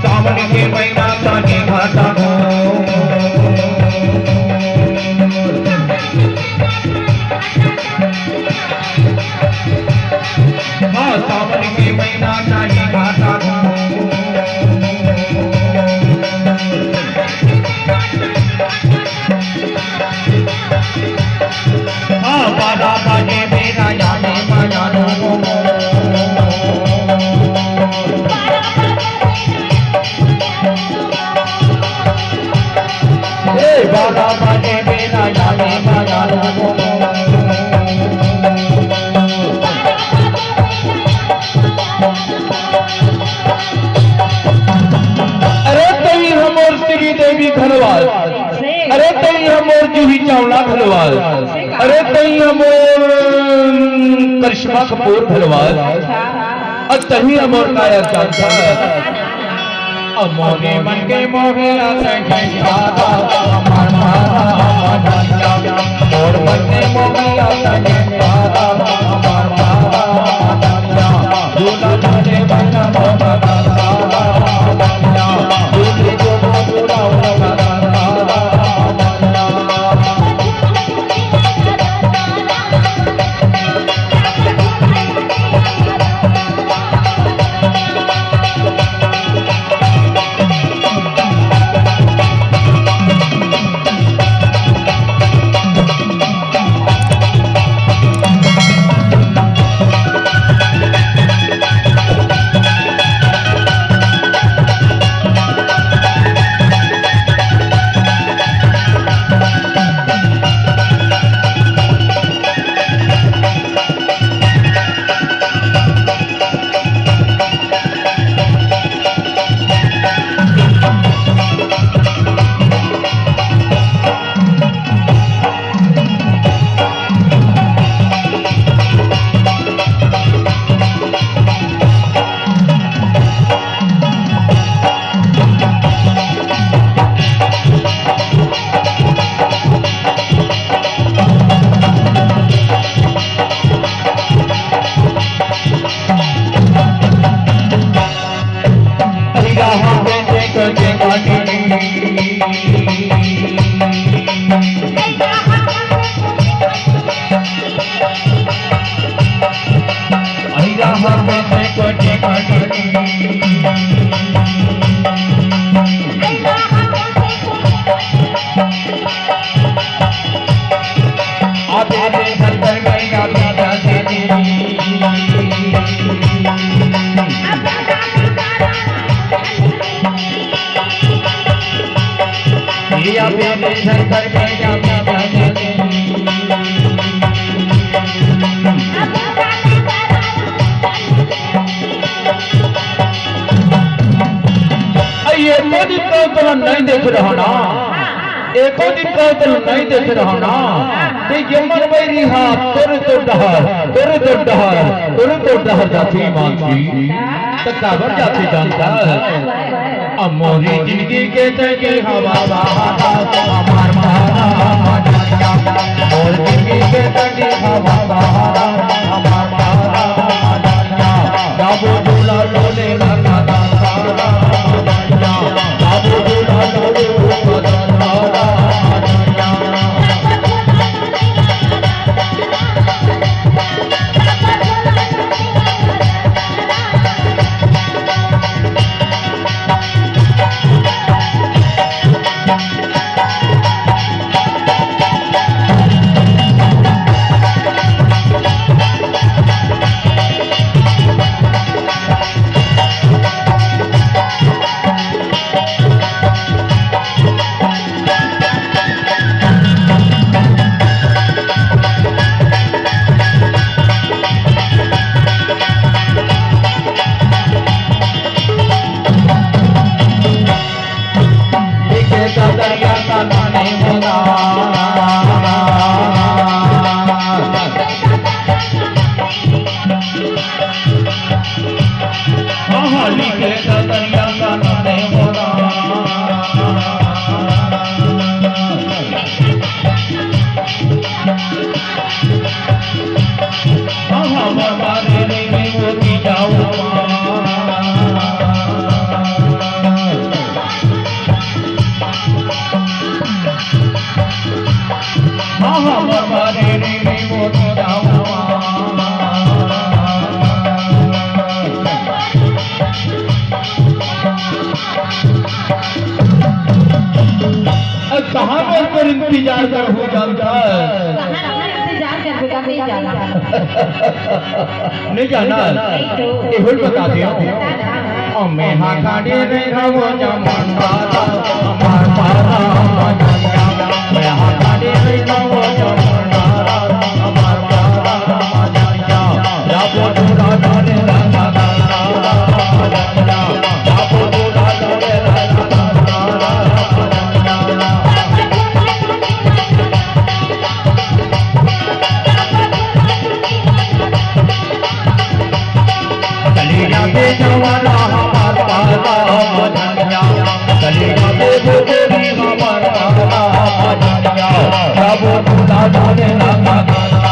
सावन के महीना ताने घाटा हो हाँ सावन के महीना ताने घाटा हो हाँ बाबा बाजे मेरा जाने बजानो बाबा बाजे मेरा जाने बजानो अरे तेरी हम और श्री देवी घरवाल अरे तेरी हम और जूही चावला घरवाल अरे तेरी हम और करिश्मा कपूर घरवाल और तही हम और काया चांदा मोने मन के मोहे आदा अमर मारा मोर मन के मोहे आदा अमर मारा दूला जाने बना मोरा दूसरे को मोरा नहीं देख रहा ना एको दिन का तो नहीं देख रहा ना ते यमन बैरी हाथ तोरे तो डहर जाती मानसी तो काबर जाती जानता अमोरी जिंदगी के तके हवा बहाता अमर महारा और जिंदगी के तके हवा बहाता अमर महारा बाबू दूल्हा लोले लगा दादा बाबू दूल्हा लोले जाओ इंतजार कर हो जाता इंतजार कर बेटा नहीं जाना नहीं जाना ये होल बता दियो मैं हाँ काटे नहीं रहो जमान पारा हमार पारा मैं हाँ काटे नहीं रहो जमान पारा हमार पारा या बोलो राजा ने राजा या बोलो राजा ने जवाना हमार पारा कलिया पे गोरी हमार पारा सब राजा ने राजा